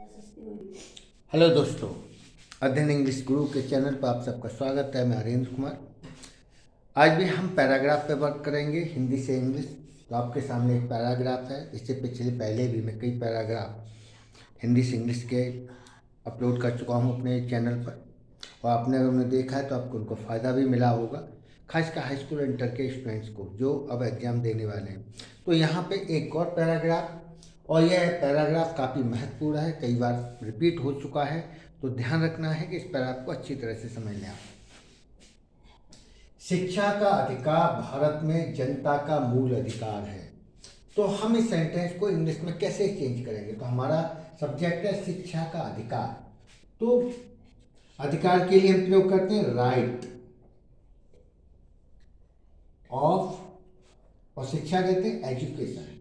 Hello दोस्तों, अध्ययन English गुरु के चैनल पर आप सबका स्वागत है। मैं हरेंद्र कुमार। आज भी हम पैराग्राफ पे वर्क करेंगे, हिंदी से इंग्लिश। तो आपके सामने एक पैराग्राफ है। इससे पहले भी मैं कई पैराग्राफ हिंदी से इंग्लिश के अपलोड कर चुका हूँ अपने चैनल पर, और आपने अगर उन्हें देखा है तो आपको उनको फ़ायदा भी मिला होगा, खासकर हाई स्कूल और इंटर के स्टूडेंट्स को जो अब एग्ज़ाम देने वाले हैं। तो यहाँ पे एक और पैराग्राफ, और यह पैराग्राफ काफ़ी महत्वपूर्ण है, कई बार रिपीट हो चुका है, तो ध्यान रखना है कि इस पैराग्राफ को अच्छी तरह से समझ लें आप। शिक्षा का अधिकार भारत में जनता का मूल अधिकार है। तो हम इस सेंटेंस को इंग्लिश में कैसे चेंज करेंगे? तो हमारा सब्जेक्ट है शिक्षा का अधिकार। तो अधिकार के लिए हम प्रयोग करते हैं राइट ऑफ, और शिक्षा कहते हैं एजुकेशन।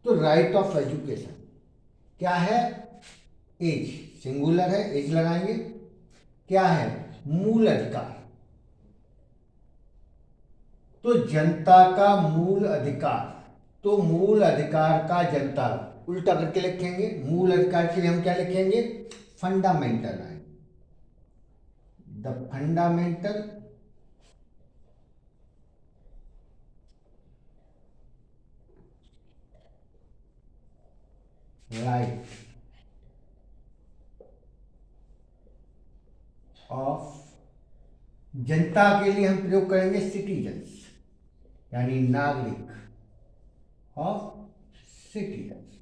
तो राइट ऑफ एजुकेशन क्या है? एज, सिंगुलर है, एज लगाएंगे। क्या है? मूल अधिकार। तो जनता का मूल अधिकार, तो मूल अधिकार का जनता, उल्टा करके लिखेंगे। मूल अधिकार के लिए हम क्या लिखेंगे? Fundamental right, the fundamental right of, जनता के लिए हम प्रयोग करेंगे सिटीजन्स, यानी नागरिक ऑफ सिटीजन्स।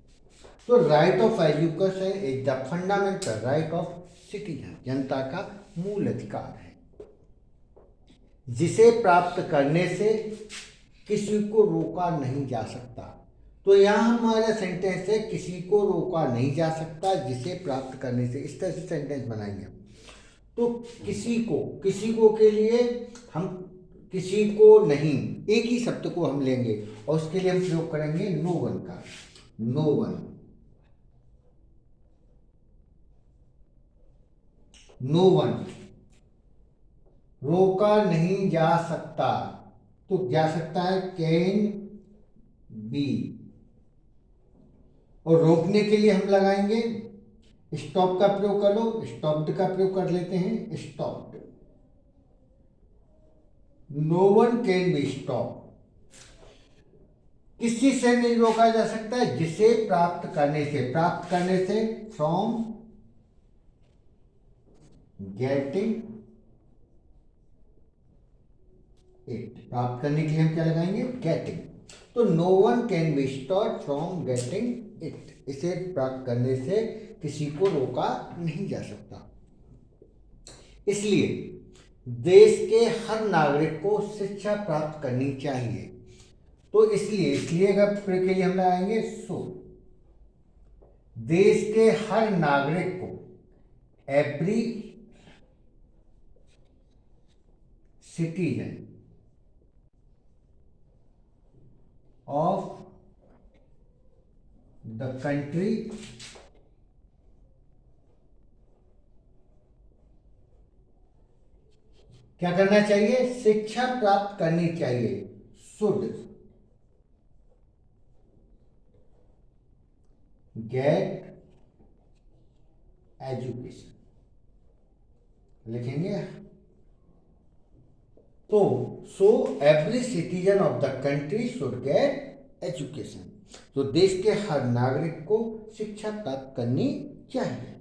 तो right of education is the fundamental right of citizen, जनता का मूल अधिकार है, जिसे प्राप्त करने से किसी को रोका नहीं जा सकता। तो यहाँ हमारा सेंटेंस है किसी को रोका नहीं जा सकता जिसे प्राप्त करने से। इस तरह से सेंटेंस बनाएंगे। तो किसी को के लिए हम किसी को नहीं, एक ही शब्द को हम लेंगे, और उसके लिए हम प्रयोग करेंगे नो वन का। नो वन, नो वन, रोका नहीं जा सकता। तो जा सकता है कैन बी, और रोकने के लिए हम लगाएंगे स्टॉप का प्रयोग कर लो, स्टॉप्ड का प्रयोग कर लेते हैं, stopped. No one can be stop, किसी से नहीं रोका जा सकता है जिसे प्राप्त करने से, प्राप्त करने से फ्रॉम गेटिंग इट, प्राप्त करने के लिए हम क्या लगाएंगे? गेटिंग। तो no one can be stop from getting it, इसे प्राप्त करने से किसी को रोका नहीं जा सकता। इसलिए देश के हर नागरिक को शिक्षा प्राप्त करनी चाहिए। तो इसलिए अगर के लिए हम लगाएंगे सो, देश के हर नागरिक को, every citizen of the country क्या करना चाहिए? शिक्षा प्राप्त करनी चाहिए। शुड गेट एजुकेशन लिखेंगे। तो so every citizen of the country should get education, तो देश के हर नागरिक को शिक्षा प्राप्त करनी चाहिए।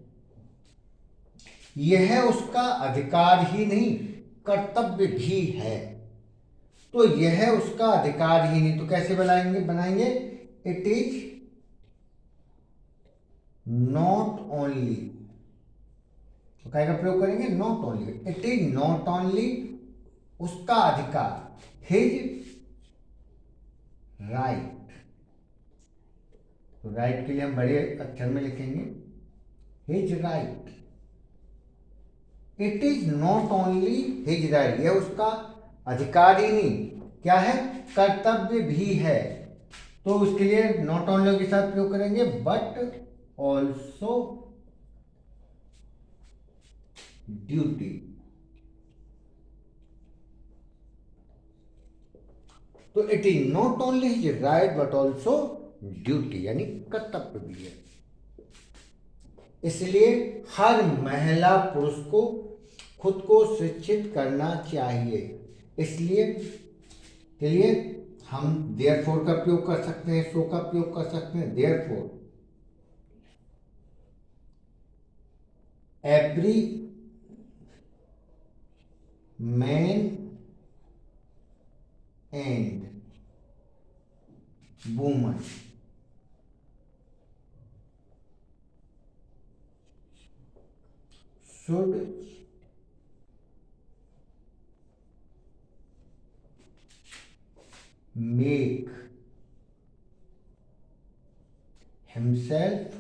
यह उसका अधिकार ही नहीं, कर्तव्य भी है। तो यह उसका अधिकार ही नहीं, तो कैसे बनाएंगे इट इज नॉट ओनली, तो क्या का प्रयोग करेंगे? Not only, it is not only उसका अधिकार, हिज राइट। तो राइट के लिए हम बड़े अक्षर में लिखेंगे his right. It is not only his right, यह उसका अधिकार ही नहीं, क्या है? कर्तव्य भी है। तो उसके लिए नॉट ओनली के साथ प्रयोग करेंगे बट ऑल्सो ड्यूटी। तो it is not only his right but also duty, यानी कर्तव्य भी है। इसलिए हर महिला पुरुष को खुद को शिक्षित करना चाहिए। इसलिए हम देयरफॉर का प्रयोग कर सकते हैं, सो का प्रयोग कर सकते हैं। Therefore every man and woman should make himself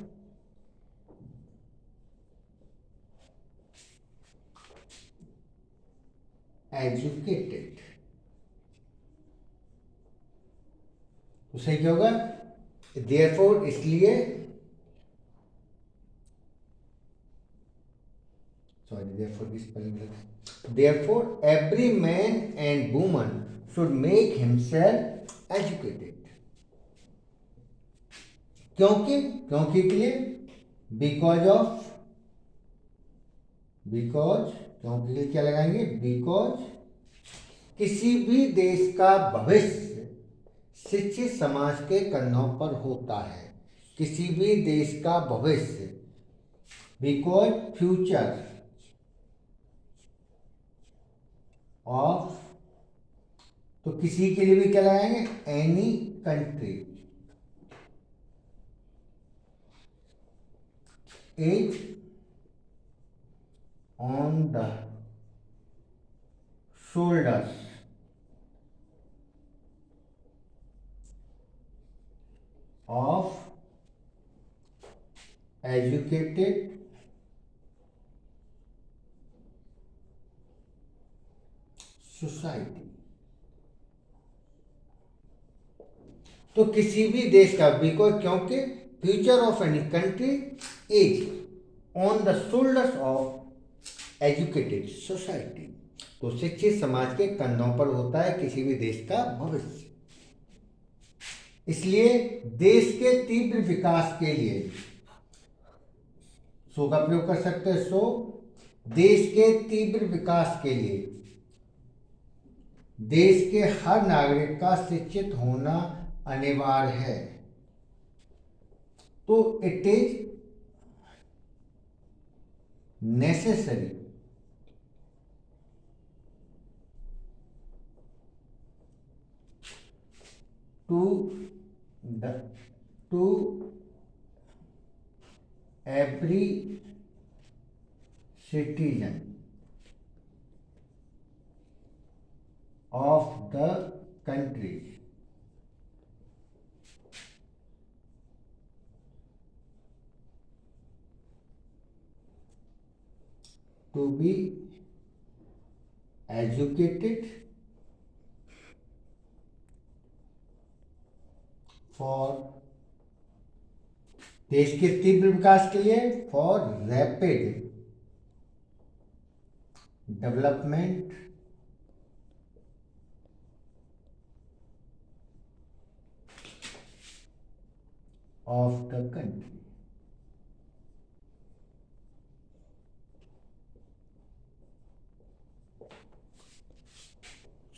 educated। तो सही क्या होगा? देयरफॉर इसलिए, therefore every man and woman should make himself educated। क्योंकि के लिए बिकॉज क्योंकि के लिए क्या लगाएंगे? बिकॉज किसी भी देश का भविष्य शिक्षित समाज के कंधों पर होता है। किसी भी देश का भविष्य, बिकॉज फ्यूचर ऑफ, तो किसी के लिए भी क्या लगाएंगे? Any country is on the shoulders of educated society. तो किसी भी देश का, बिकॉज क्योंकि future of any country is on the shoulders of educated society. तो शिक्षित समाज के कंधों पर होता है किसी भी देश का भविष्य। इसलिए देश के तीव्र विकास के लिए सो का प्रयोग कर सकते हैं। सो देश के तीव्र विकास के लिए देश के हर नागरिक का शिक्षित होना अनिवार्य है। तो it is necessary to every citizen of the country to be educated for देश के तीव्र विकास के लिए, for rapid development of the country।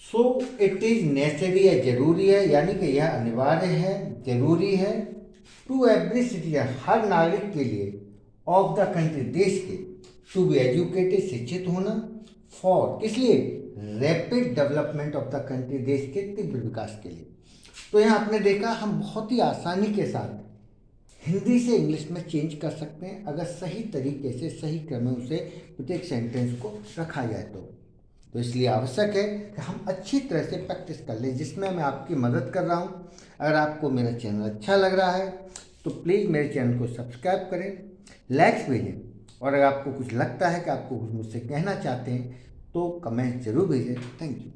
So it is necessary है, जरूरी है, यानी कि यह अनिवार्य है, जरूरी है, टू एवरी सिटीजन, हर नागरिक के लिए, ऑफ द कंट्री, देश के, टू बी एजुकेटेड, शिक्षित होना, फॉर, किस लिए? Rapid development of the country, देश के तीव्र विकास के लिए। तो यहाँ आपने देखा हम बहुत ही आसानी के साथ हिंदी से इंग्लिश में चेंज कर सकते हैं अगर सही तरीके से, सही क्रम से प्रत्येक सेंटेंस को रखा जाए तो इसलिए आवश्यक है कि हम अच्छी तरह से प्रैक्टिस कर लें, जिसमें मैं आपकी मदद कर रहा हूँ। अगर आपको मेरा चैनल अच्छा लग रहा है तो प्लीज़ मेरे चैनल को सब्सक्राइब करें, लाइक्स भेजें, और अगर आपको कुछ लगता है कि आपको कुछ मुझसे कहना चाहते हैं तो कमेंट जरूर भेजें। Thank you.